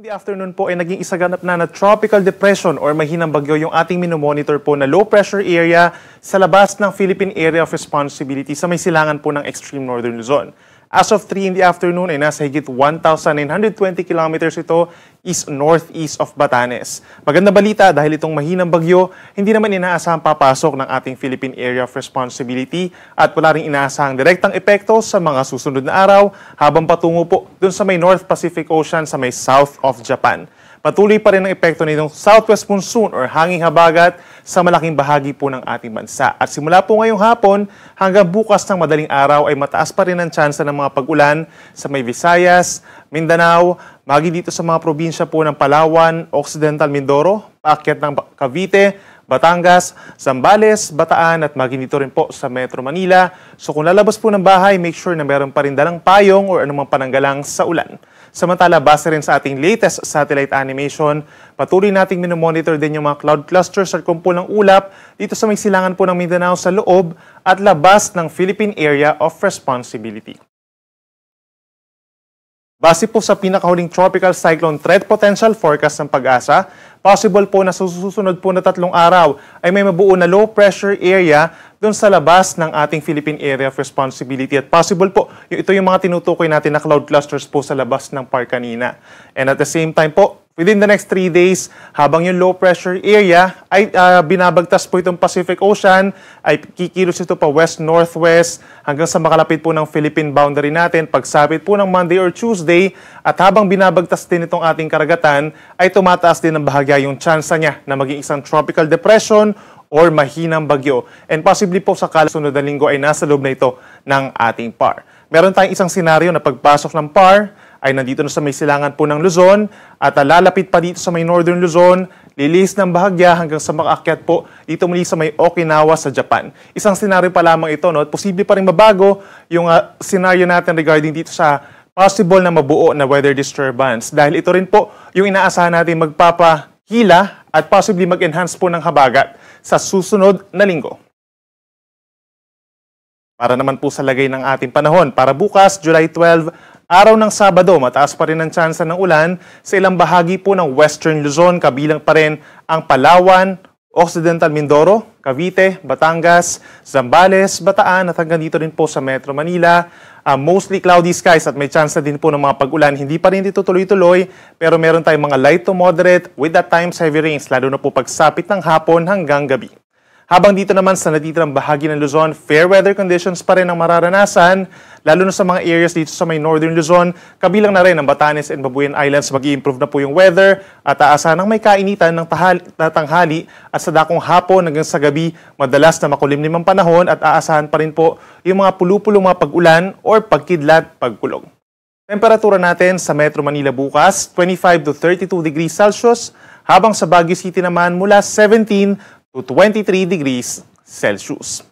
In the afternoon po ay naging isaganap na tropical depression or mahinang bagyo yung ating minomonitor po na low pressure area sa labas ng Philippine Area of Responsibility sa may silangan po ng extreme northern Luzon. As of 3 in the afternoon ay nasa higit 1,920 kilometers ito east-northeast of Batanes. Maganda balita dahil itong mahinang bagyo, hindi naman inaasahang papasok ng ating Philippine Area of Responsibility at wala rin inaasahang direktang epekto sa mga susunod na araw habang patungo po dun sa may North Pacific Ocean sa may south of Japan. Patuloy pa rin ang epekto nitong southwest monsoon or hanging habagat sa malaking bahagi po ng ating bansa. At simula po ngayong hapon hanggang bukas ng madaling araw ay mataas pa rin ang tsansa ng mga pag-ulan sa may Visayas, Mindanao, magi dito sa mga probinsya po ng Palawan, Occidental Mindoro, paakyat ng Cavite, Batangas, Zambales, Bataan at magi dito rin po sa Metro Manila. So kung lalabas po ng bahay, make sure na meron pa rin dalang payong o anumang pananggalang sa ulan. Samantala, base rin sa ating latest satellite animation, patuloy nating minomonitor din yung mga cloud clusters at kumpul ng ulap dito sa may silangan po ng Mindanao sa loob at labas ng Philippine Area of Responsibility. Base po sa pinakahuling tropical cyclone threat potential forecast ng Pag-asa, possible po na sa susunod po na 3 araw ay may mabuo na low pressure area doon sa labas ng ating Philippine Area of Responsibility. At possible po, ito yung mga tinutukoy natin na cloud clusters po sa labas ng PAR kanina. And at the same time po, within the next 3 days, habang yung low pressure area ay binabagtas po itong Pacific Ocean, ay kikilos ito pa west-northwest hanggang sa makalapit po ng Philippine boundary natin. Pagsapit po ng Monday or Tuesday, at habang binabagtas din itong ating karagatan, ay tumataas din ng bahagya yung tsansa niya na maging isang tropical depression or mahinang bagyo. And possibly po sa kasunod na linggo ay nasa loob na ito ng ating PAR. Meron tayong isang senaryo na pagpasok ng PAR ay nandito na sa may silangan po ng Luzon at lalapit pa dito sa may northern Luzon, lilis ng bahagya hanggang sa makaakyat po dito muli sa may Okinawa sa Japan. Isang senaryo pa lamang ito, no? At posible pa rin mabago yung senaryo natin regarding dito sa possible na mabuo na weather disturbance. Dahil ito rin po yung inaasahan natin magpapahila at possibly mag-enhance po ng habagat sa susunod na linggo. Para naman po sa lagay ng ating panahon, para bukas, July 12, araw ng Sabado, mataas pa rin ang tsansa ng ulan sa ilang bahagi po ng Western Luzon, kabilang pa rin ang Palawan, Occidental Mindoro, Cavite, Batangas, Zambales, Bataan at hanggang dito rin po sa Metro Manila. Mostly cloudy skies at may tsansa din po ng mga pag-ulan. Hindi pa rin dito tuloy-tuloy pero meron tayong mga light to moderate with at times heavy rains lalo na po pagsapit ng hapon hanggang gabi. Habang dito naman sa natitirang bahagi ng Luzon, fair weather conditions pa rin ang mararanasan, lalo na sa mga areas dito sa may northern Luzon, kabilang na rin ang Batanes and Babuyan Islands, mag-i-improve na po yung weather at aasahan ng may kainitan ng tanghali at sa dakong hapon hanggang sa gabi, madalas na makulimlim ang panahon at aasahan pa rin po yung mga pulupulong mga pag-ulan or pagkidlat, pagkulog. Temperatura natin sa Metro Manila bukas, 25 to 32 degrees Celsius, habang sa Baguio City naman mula 17 to 23 degrees Celsius.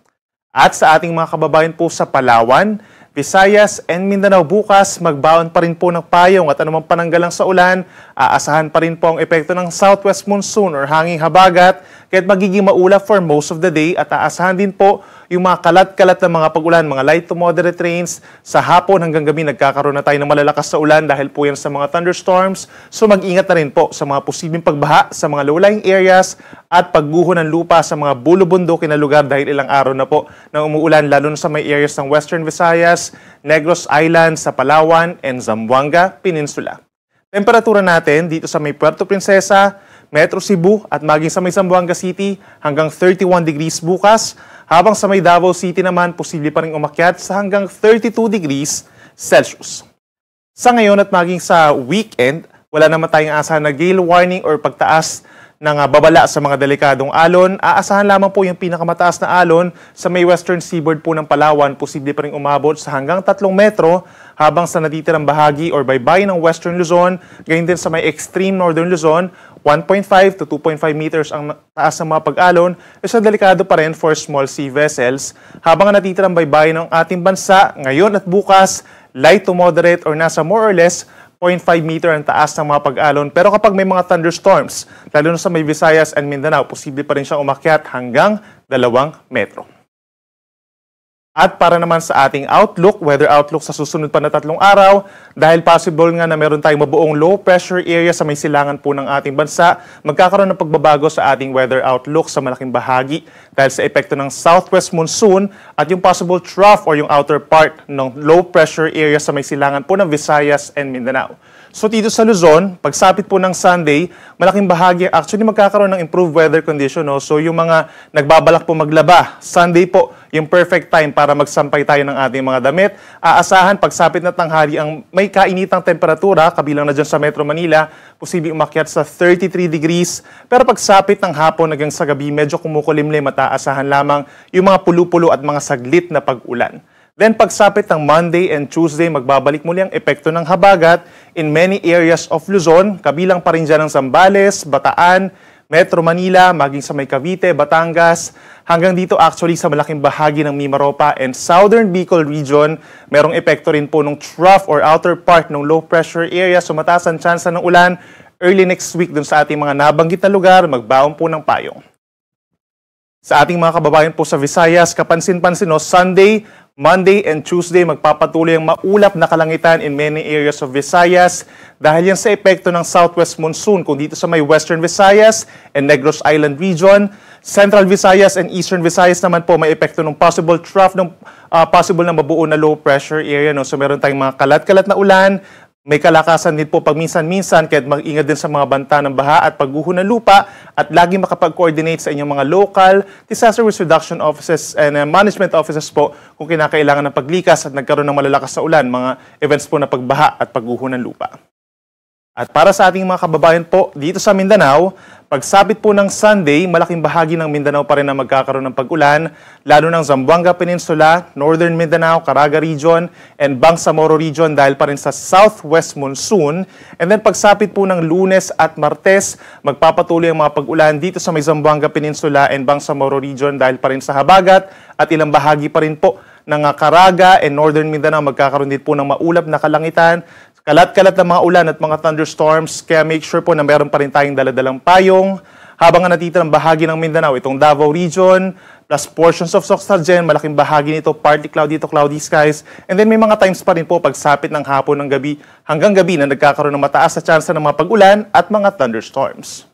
At sa ating mga kababayan po sa Palawan, Visayas and Mindanao bukas, magbaon pa rin po ng payong at anumang pananggalang sa ulan, aasahan pa rin po ang epekto ng southwest monsoon or hanging habagat, kaya't magiging maulap for most of the day at aasahan din po yung mga kalat-kalat na mga pag-ulan, mga light to moderate rains. Sa hapon hanggang gabi nagkakaroon na tayo ng malalakas sa ulan dahil po yan sa mga thunderstorms. So mag-ingat na rin po sa mga posibleng pagbaha sa mga low-lying areas at pagguho ng lupa sa mga bulubundukin na lugar dahil ilang araw na po na umuulan lalo na sa may areas ng Western Visayas, Negros Island, sa Palawan, and Zamboanga Peninsula. Temperatura natin dito sa may Puerto Princesa, Metro Cebu at maging sa may Zamboanga City hanggang 31 degrees bukas, habang sa may Davao City naman posible pa rin umakyat sa hanggang 32 degrees Celsius. Sa ngayon at maging sa weekend, wala naman tayong asahan na gale warning or pagtaas ng babala sa mga delikadong alon. Aasahan lamang po yung pinakamataas na alon sa may western seaboard po ng Palawan, posible pa rin umabot sa hanggang 3 metro, habang sa natitirang bahagi or baybayin ng Western Luzon, gayon din sa may extreme Northern Luzon, 1.5 to 2.5 meters ang taas ng mga pag-alon, isa delikado pa rin for small sea vessels, habang ang natitirang baybayin ng ating bansa ngayon at bukas, light to moderate or nasa more or less 0.5 meter ang taas ng mga pag-alon. Pero kapag may mga thunderstorms, lalo na sa may Visayas and Mindanao, posible pa rin siyang umakyat hanggang 2 metro. At para naman sa ating outlook, weather outlook sa susunod pa na 3 araw, dahil possible nga na meron tayong mabuong low pressure area sa may silangan po ng ating bansa, magkakaroon ng pagbabago sa ating weather outlook sa malaking bahagi dahil sa epekto ng southwest monsoon at yung possible trough or yung outer part ng low pressure area sa may silangan po ng Visayas and Mindanao. So dito sa Luzon, pagsapit po ng Sunday, malaking bahagi actually magkakaroon ng improved weather condition. No? So yung mga nagbabalak po maglaba, Sunday po yung perfect time para magsampay tayo ng ating mga damit. Aasahan pagsapit na tanghali ang may kainitang temperatura, kabilang na dyan sa Metro Manila, posibleng umakyat sa 33 degrees. Pero pagsapit ng hapon hanggang sa gabi, medyo kumukulimlim at aasahan lamang yung mga pulu-pulo at mga saglit na pag-ulan. Then pagsapit ng Monday and Tuesday, magbabalik muli ang epekto ng habagat in many areas of Luzon, kabilang pa rin dyan ng Zambales, Bataan, Metro Manila, maging sa may Cavite, Batangas, hanggang dito actually sa malaking bahagi ng Mimaropa and Southern Bicol region, merong epekto rin po ng trough or outer part ng low pressure area, so mataas ang tsansa ng ulan early next week dun sa ating mga nabanggit na lugar, magbaon po ng payong. Sa ating mga kababayan po sa Visayas, kapansin-pansin no, Sunday, Monday and Tuesday magpapatuloy ang maulap na kalangitan in many areas of Visayas dahil yan sa epekto ng southwest monsoon kung dito sa may Western Visayas and Negros Island region. Central Visayas and Eastern Visayas naman po may epekto ng possible trough ng possible na mabuo na low pressure area. No? So meron tayong mga kalat-kalat na ulan, may kalakasan din po pagminsan-minsan, kaya mag-ingat din sa mga banta ng baha at pagguho ng lupa at lagi makapag-coordinate sa inyong mga local disaster risk reduction offices and management offices po kung kinakailangan ng paglikas at nagkaroon ng malalakas sa ulan, mga events po na pagbaha at pagguho ng lupa. At para sa ating mga kababayan po dito sa Mindanao, pagsapit po ng Sunday, malaking bahagi ng Mindanao pa rin na magkakaroon ng pag-ulan, lalo ng Zamboanga Peninsula, Northern Mindanao, Caraga Region, and Bangsamoro Region dahil pa rin sa southwest monsoon. And then pagsapit po ng Lunes at Martes, magpapatuloy ang mga pag-ulan dito sa may Zamboanga Peninsula and Bangsamoro Region dahil pa rin sa habagat at ilang bahagi pa rin po ng Caraga and Northern Mindanao magkakaroon din po ng maulap na kalangitan, kalat-kalat na mga ulan at mga thunderstorms, kaya make sure po na meron pa rin tayong daladalang payong. Habang natitirang bahagi ng Mindanao, itong Davao Region, plus portions of Soxargen, malaking bahagi nito, partly cloudy to cloudy skies. And then may mga times pa rin po pagsapit ng hapon ng gabi hanggang gabi na nagkakaroon ng mataas na tsansa ng mga pag-ulan at mga thunderstorms.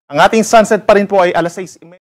Ang ating sunset pa rin po ay alas 6:30.